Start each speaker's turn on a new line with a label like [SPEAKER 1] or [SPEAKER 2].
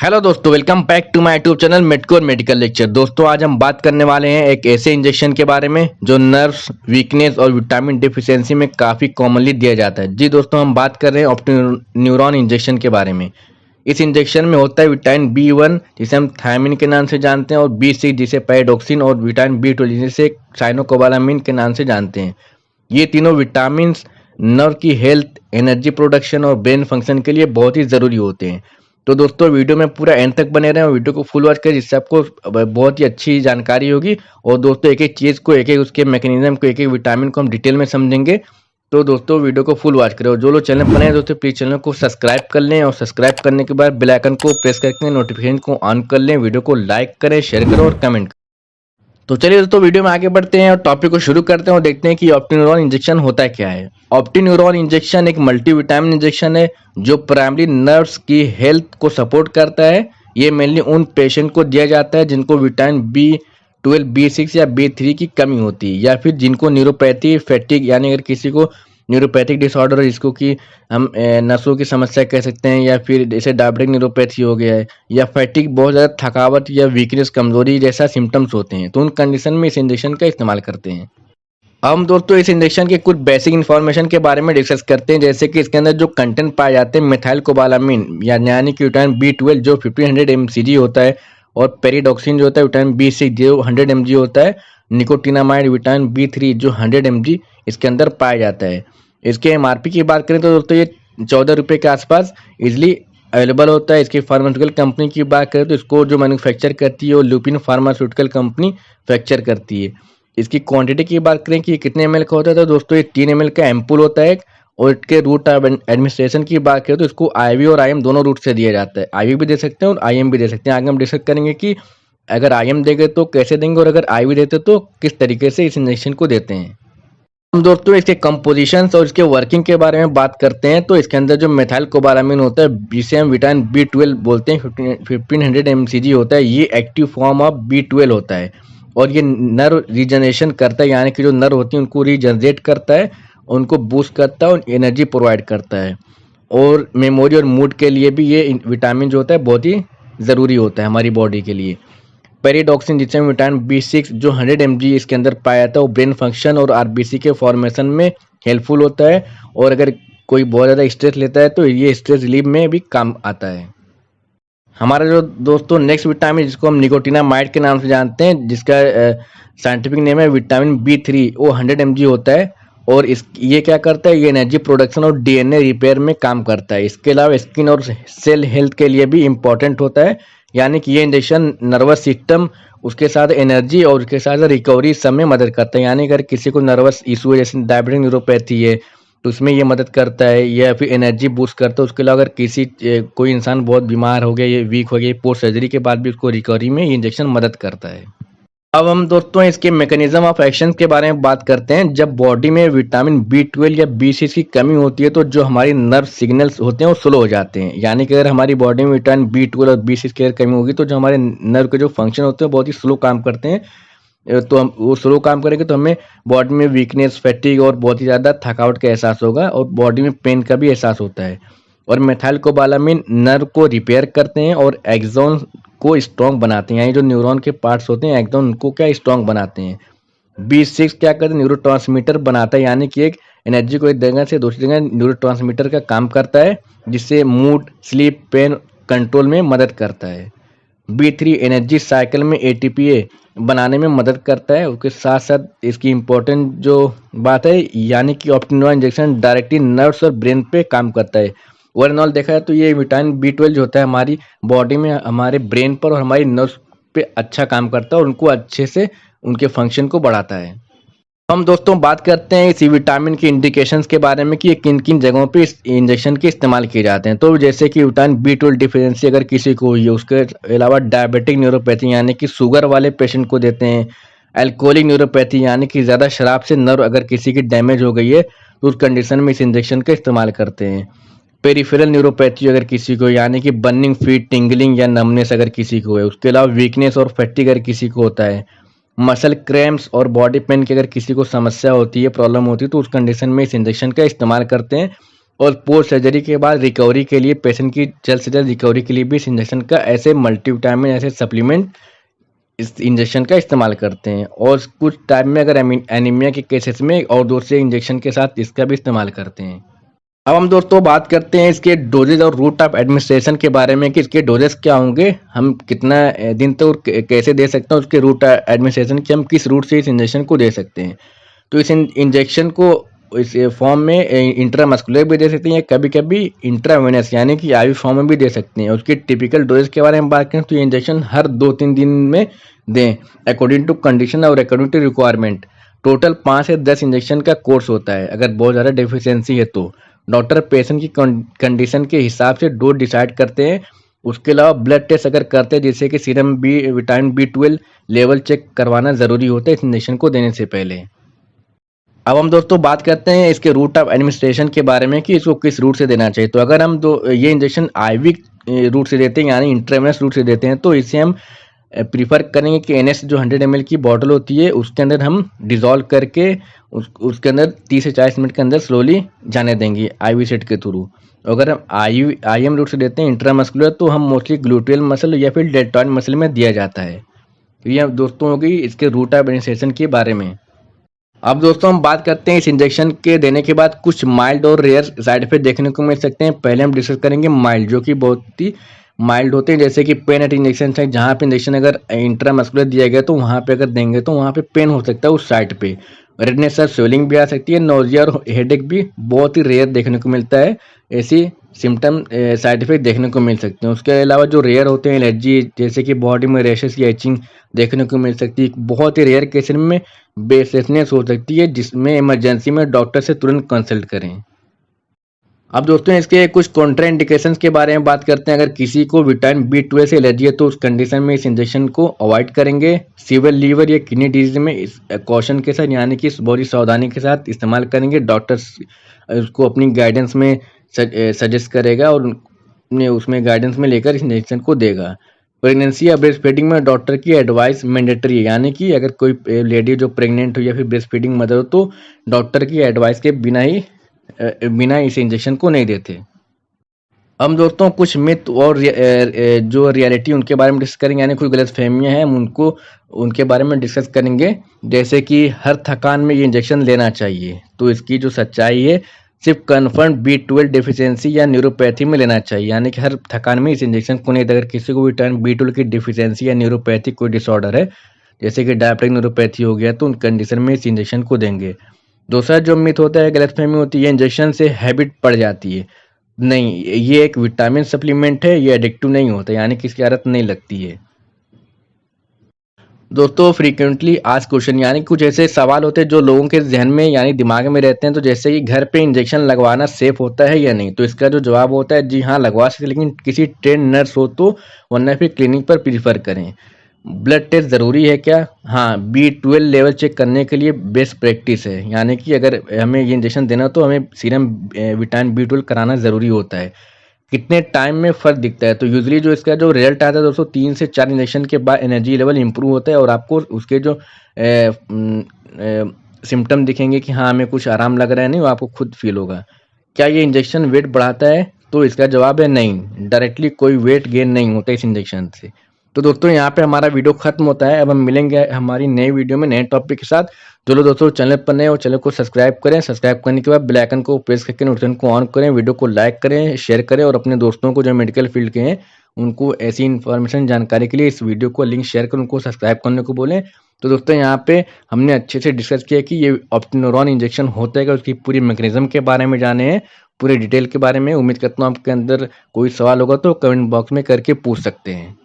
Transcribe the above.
[SPEAKER 1] Hello दोस्तों, welcome back to my YouTube channel Medcore medical lecture. दोस्तों, आज हम बात करने वाले हैं एक ऐसे इंजेक्शन के बारे में जो नर्व्स वीकनेस और विटामिन डिफिशियंसी में काफ़ी कॉमनली दिया जाता है। जी दोस्तों, हम बात कर रहे हैं ऑप्टिन्यूरॉन इंजेक्शन के बारे में। इस इंजेक्शन में होता है विटामिन B1 जिसे हम थायमिन के नाम से जानते हैं, और B6 जिसे पैराडॉक्सिन, और विटामिन B12 जिसे साइनोकोबालामिन के नाम से जानते हैं। ये तीनों विटामिन नर्व की हेल्थ, एनर्जी प्रोडक्शन और ब्रेन फंक्शन के लिए बहुत ही ज़रूरी होते हैं। तो दोस्तों, वीडियो में पूरा एंड तक बने रहें और वीडियो को फुल वॉच करें, जिससे आपको बहुत ही अच्छी जानकारी होगी। और दोस्तों, एक एक चीज़ को, एक एक उसके मैकेनिज्म को, एक एक विटामिन को हम डिटेल में समझेंगे। तो दोस्तों, वीडियो को फुल वॉच करें, और जो लोग चैनल पर नए हैं दोस्तों, प्लीज़ चैनल को सब्सक्राइब कर लें, और सब्सक्राइब करने के बाद बेल आइकन को प्रेस करके नोटिफिकेशन को ऑन कर लें। वीडियो को लाइक करें, शेयर करें और कमेंट करें। तो चलिए दोस्तों, वीडियो में आगे बढ़ते हैं और टॉपिक को शुरू करते हैं और देखते हैं कि ऑप्टिन्यूरॉन इंजेक्शन होता क्या है। ऑप्टिन्यूरॉन इंजेक्शन एक मल्टीविटामिन इंजेक्शन है जो प्राइमरी नर्व्स की हेल्थ को सपोर्ट करता है। ये मेनली उन पेशेंट को दिया जाता है जिनको विटामिन B12, B6 या B3 की कमी होती है, या फिर जिनको न्यूरोपैथी, फैटिग, यानी अगर किसी को न्यूरोपैथिक डिसऑर्डर है जिसको कि हम नसों की समस्या कह सकते हैं, या फिर जैसे डायबिटिक न्यूरोपैथी हो गया है, या फैटिग, बहुत ज़्यादा थकावट या वीकनेस, कमजोरी जैसा सिम्टम्स होते हैं, तो उन कंडीशन में इस इंजेक्शन का इस्तेमाल करते हैं। हम दोस्तों इस इंजेक्शन के कुछ बेसिक इन्फॉर्मेशन के बारे में डिस्कस करते हैं, जैसे कि इसके अंदर जो कंटेंट पाए जाते हैं, मिथाइल कोबालामिन यानी कि विटामिन B12 जो 1500 mcg होता है, और पेरिडॉक्सिन जो होता है विटामिन B6 जो 100 mg होता है, निकोटिनामाइड विटामिन B3 जो 100 mg इसके अंदर पाया जाता है। इसके MRP की बात करें तो दोस्तों ये 14 रुपये के आसपास इजिली अवेलेबल होता है। इसकी फार्मास्यूटिकल कंपनी की बात करें तो इसको जो मैन्युफैक्चर करती है वो लुपिन फार्मास्यूटिकल कंपनी फैक्चर करती है। इसकी क्वांटिटी की बात करें कि कितने ml का होता है, तो दोस्तों ये 3 ml का एम्पुल होता है। और इसके रूट ऑफ एडमिनिस्ट्रेशन की बात करें तो इसको IV और IM दोनों रूट से दिया जाता है। IV भी दे सकते हैं और IM भी दे सकते हैं। आगे हम डिस्कस करेंगे कि अगर IM देंगे तो कैसे देंगे, और अगर IV देते तो किस तरीके से इस इंजेक्शन को देते हैं। हम दोस्तों इसके कंपोजिशंस और इसके वर्किंग के बारे में बात करते हैं। तो इसके अंदर जो मिथाइल कोबालामिन होता है, जिसे हम विटामिन B12 बोलते हैं, 1500 mcg होता है। ये एक्टिव फॉर्म ऑफ B12 होता है, और ये नर्व रीजनरेशन करता है, यानी कि जो नर्व होती है उनको रीजनरेट करता है, उनको बूस्ट करता है और एनर्जी प्रोवाइड करता है। और मेमोरी और मूड के लिए भी ये विटामिन जो होता है बहुत ही ज़रूरी होता है हमारी बॉडी के लिए। पेरिडॉक्सिन जिसमें विटामिन B6 जो 100 mg इसके अंदर पाया जाता है, वो ब्रेन फंक्शन और RBC के फॉर्मेशन में हेल्पफुल होता है। और अगर कोई बहुत ज़्यादा स्ट्रेस लेता है तो ये स्ट्रेस रिलीफ में भी काम आता है। हमारा जो दोस्तों नेक्स्ट विटामिन जिसको हम निकोटिनामाइड के नाम से जानते हैं, जिसका साइंटिफिक नेम है विटामिन B3, वो 100 mg होता है। और ये क्या करता है, ये एनर्जी प्रोडक्शन और DNA रिपेयर में काम करता है। इसके अलावा स्किन और सेल हेल्थ के लिए भी इम्पोर्टेंट होता है, यानी कि ये इंजेक्शन नर्वस सिस्टम, उसके साथ एनर्जी और उसके साथ रिकवरी सब में मदद करता है। यानी अगर किसी को नर्वस इशू है, जैसे डायबिटिक न्यूरोपैथी है, तो उसमें ये मदद करता है, या फिर एनर्जी बूस्ट करता है। उसके अलावा अगर कोई इंसान बहुत बीमार हो गया, ये वीक हो गया, पोस्ट सर्जरी के बाद भी उसको रिकवरी में ये इंजेक्शन मदद करता है। अब हम दोस्तों इसके मैकेनिज्म ऑफ एक्शन के बारे में बात करते हैं। जब बॉडी में विटामिन B12 या B6 की कमी होती है, तो जो हमारी नर्व सिग्नल्स होते हैं वो स्लो हो जाते हैं। यानी कि अगर हमारी बॉडी में विटामिन B12 और B6 की कमी होगी, तो जो हमारे नर्व के जो फंक्शन होते हैं बहुत ही स्लो काम करते हैं। तो हम वो स्लो काम करेंगे तो हमें बॉडी में वीकनेस, फैटिग और बहुत ही ज़्यादा थकावट का एहसास होगा, और बॉडी में पेन का भी एहसास होता है। और मिथाइल कोबालामिन नर्व को रिपेयर करते हैं और एक्सॉन को स्ट्रॉन्ग बनाते हैं, यानी जो न्यूरॉन के पार्ट्स होते हैं एक्सॉन, उनको क्या स्ट्रॉन्ग बनाते हैं। B6 क्या करते हैं, न्यूरोट्रांसमीटर बनाता है, यानी कि एक एनर्जी को एक जगह से दूसरी जगह न्यूरोट्रांसमीटर का काम करता है, जिससे मूड, स्लीप, पेन कंट्रोल में मदद करता है। B3 एनर्जी साइकिल में ATPA बनाने में मदद करता है। उसके साथ साथ इसकी इम्पोर्टेंट जो बात है, यानी कि ऑप्टिन्यूरॉन इंजेक्शन डायरेक्टली नर्व्स और ब्रेन पे काम करता है। ओवरऑल देखा है तो ये विटामिन B12 जो होता है हमारी बॉडी में, हमारे ब्रेन पर और हमारी नर्व्स पे अच्छा काम करता है, और उनको अच्छे से उनके फंक्शन को बढ़ाता है। हम दोस्तों बात करते हैं इसी विटामिन की इंडिकेशंस के बारे में कि ये किन किन जगहों पे इस इंजेक्शन के इस्तेमाल किए जाते हैं। तो जैसे कि विटामिन B12 डिफिशियंसी अगर किसी को हुई है, उसके अलावा डायबिटिक न्यूरोपैथी यानी कि शुगर वाले पेशेंट को देते हैं। अल्कोहलिक न्यूरोपैथी यानी कि ज़्यादा शराब से नर्व अगर किसी की डैमेज हो गई है, तो उस कंडीशन में इस इंजेक्शन का इस्तेमाल करते हैं। पेरिफेरल न्यूरोपैथी अगर किसी को, यानी कि बर्निंग फीट, टिंगलिंग या नमनेस अगर किसी को है। उसके अलावा वीकनेस और फैटिग अगर किसी को होता है। मसल क्रैम्प्स और बॉडी पेन की अगर किसी को समस्या होती है, प्रॉब्लम होती है, तो उस कंडीशन में इस इंजेक्शन का इस्तेमाल करते हैं। और पोस्ट सर्जरी के बाद रिकवरी के लिए, पेशेंट की जल्द से जल्द रिकवरी के लिए भी इस इंजेक्शन का, ऐसे मल्टीविटामिन ऐसे सप्लीमेंट इस इंजेक्शन का इस्तेमाल करते हैं। और कुछ टाइम में अगर एनीमिया के केसेस में और दूसरे इंजेक्शन के साथ इसका भी इस्तेमाल करते हैं। अब हम दोस्तों बात करते हैं इसके डोजेज और रूट ऑफ एडमिनिस्ट्रेशन के बारे में कि इसके डोजेस क्या होंगे, हम कितना दिन तक कैसे दे सकते हैं, उसके रूट एडमिनिस्ट्रेशन की हम किस रूट से इस इंजेक्शन को दे सकते हैं। तो इस इंजेक्शन को इस फॉर्म में इंट्रामस्कुलर भी दे सकते हैं या कभी कभी इंट्रावेनस यानी कि आईवी फॉर्म में भी दे सकते हैं। उसके टिपिकल डोजेज के बारे में बात करें तो ये इंजेक्शन हर 2-3 दिन में दें अकॉर्डिंग टू कंडीशन और अकॉर्डिंग टू रिक्वायरमेंट। टोटल 5 से 10 इंजेक्शन का कोर्स होता है। अगर बहुत ज़्यादा डेफिशिएंसी है तो डॉक्टर पेशेंट की कंडीशन के हिसाब से डोज डिसाइड करते हैं। उसके अलावा ब्लड टेस्ट अगर करते हैं जैसे कि serum vitamin B12 level check करवाना ज़रूरी होता है इस इंजेक्शन को देने से पहले। अब हम दोस्तों बात करते हैं इसके रूट ऑफ एडमिनिस्ट्रेशन के बारे में कि इसको किस रूट से देना चाहिए। तो अगर हम ये इंजेक्शन आईवी रूट से देते हैं यानी इंट्रावेनस रूट से देते हैं तो इसे हम प्रीफर करेंगे कि NS जो 100 ml की बॉटल होती है उसके अंदर हम डिज़ोल्व करके उसके अंदर 30 से 40 मिनट के अंदर स्लोली जाने देंगे IV सेट के थ्रू। अगर हम IM रूट से देते हैं इंट्रामस्कुलर तो हम मोस्टली ग्लूटियल मसल या फिर डेल्टॉइड मसल में दिया जाता है। तो ये दोस्तों होगी इसके रूट ऑफ एडमिनिस्ट्रेशन के बारे में। अब दोस्तों हम बात करते हैं इस इंजेक्शन के देने के बाद कुछ माइल्ड और रेयर साइड इफेक्ट देखने को मिल सकते हैं। पहले हम डिस्कस करेंगे माइल्ड, जो कि बहुत ही माइल्ड होते हैं, जैसे कि पेन एट इंजेक्शन है, जहाँ पे इंजेक्शन अगर इंट्रामस्कुलर दिया गया तो वहाँ पे अगर देंगे तो वहाँ पे पेन हो सकता है उस साइड पे, रेडनेस और स्वेलिंग भी आ सकती है, नोजिया और हेडेक भी बहुत ही रेयर देखने को मिलता है। ऐसी सिम्टम साइड इफेक्ट देखने को मिल सकते हैं। उसके अलावा जो रेयर होते हैं एलर्जी जैसे कि बॉडी में रैशेस या इचिंग देखने को मिल सकती है। बहुत ही रेयर केस में बेसलेसनेस हो सकती है जिसमें इमरजेंसी में डॉक्टर से तुरंत कंसल्ट करें। अब दोस्तों इसके कुछ कॉन्ट्रा इंडिकेशंस के बारे में बात करते हैं। अगर किसी को विटामिन B12 से एलर्जी है तो उस कंडीशन में इस इंजेक्शन को अवॉइड करेंगे। सीवियर लीवर या किडनी डिजीज में इस कॉशन के साथ यानी कि बड़ी सावधानी के साथ इस्तेमाल करेंगे। डॉक्टर उसको अपनी गाइडेंस में सजेस्ट करेगा और उसमें गाइडेंस में लेकर इस इंजेक्शन को देगा। प्रेगनेंसी या ब्रेस्ट फीडिंग में डॉक्टर की एडवाइस मैंडेटरी है, यानी कि अगर कोई लेडी जो प्रेग्नेंट हो या फिर ब्रेस्ट फीडिंग मदर हो तो डॉक्टर की एडवाइस के बिना इस इंजेक्शन को नहीं देते। हम दोस्तों कुछ मिथ और जो रियलिटी उनके बारे में डिस्कस करेंगे, यानी कुछ गलत फहमियाँ हैं हम उनके बारे में डिस्कस करेंगे। जैसे कि हर थकान में ये इंजेक्शन लेना चाहिए, तो इसकी जो सच्चाई है सिर्फ कन्फर्म B12 डिफिशियंसी या न्यूरोपैथी में लेना चाहिए, यानी कि हर थकान में इस इंजेक्शन को नहीं। अगर किसी को विटामिन B12 की डिफिशियंसी या न्यूरोपैथी कोई डिसऑर्डर है जैसे कि डायबिटिक न्यूरोपैथी हो गया तो उन कंडीशन में इस इंजेक्शन को देंगे। दूसरा जो मिथ होता है, गलतफहमी होती है, इंजेक्शन से हैबिट पड़ जाती है। नहीं, ये एक विटामिन सप्लीमेंट है, ये एडिक्टिव नहीं होता, यानी कि इसकी आदत नहीं लगती है। दोस्तों फ्रीक्वेंटली आज क्वेश्चन, यानी कुछ ऐसे सवाल होते हैं जो लोगों के जहन में यानी दिमाग में रहते हैं। तो जैसे कि घर पे इंजेक्शन लगवाना सेफ होता है या नहीं, तो इसका जो जवाब होता है जी हाँ लगवा सकते, लेकिन किसी ट्रेन नर्स हो तो, वरना फिर क्लिनिक पर प्रीफर करें। ब्लड टेस्ट ज़रूरी है क्या? हाँ, B12 लेवल चेक करने के लिए बेस्ट प्रैक्टिस है, यानी कि अगर हमें ये इंजेक्शन देना तो हमें सीरम विटामिन B12 कराना ज़रूरी होता है। कितने टाइम में फ़र्क दिखता है? तो यूजुअली जो इसका जो रिजल्ट आता है दोस्तों 3 से 4 इंजेक्शन के बाद एनर्जी लेवल इंप्रूव होता है और आपको उसके जो सिम्टम दिखेंगे कि हाँ हमें कुछ आराम लग रहा है, नहीं वो आपको खुद फील होगा। क्या ये इंजेक्शन वेट बढ़ाता है? तो इसका जवाब है नहीं, डायरेक्टली कोई वेट गेन नहीं होता इस इंजेक्शन से। तो दोस्तों यहाँ पे हमारा वीडियो खत्म होता है। अब हम मिलेंगे हमारी नई वीडियो में नए टॉपिक के साथ। जो लोग दोस्तों चैनल पर नए हो चैनल को सब्सक्राइब करें, सब्सक्राइब करने के बाद बेल आइकन को प्रेस करके नोटिफिकेशन को ऑन करें, वीडियो को लाइक करें, शेयर करें और अपने दोस्तों को जो मेडिकल फील्ड के हैं उनको ऐसी इन्फॉर्मेशन जानकारी के लिए इस वीडियो को लिंक शेयर कर उनको सब्सक्राइब करने को बोलें। तो दोस्तों यहाँ पे हमने अच्छे से डिस्कस किया कि ये ऑप्टिनोरॉन इंजेक्शन होता है, उसकी पूरी मैकेनिज्म के बारे में जाने हैं, पूरे डिटेल के बारे में। उम्मीद करता हूँ आपके अंदर कोई सवाल होगा तो कमेंट बॉक्स में करके पूछ सकते हैं।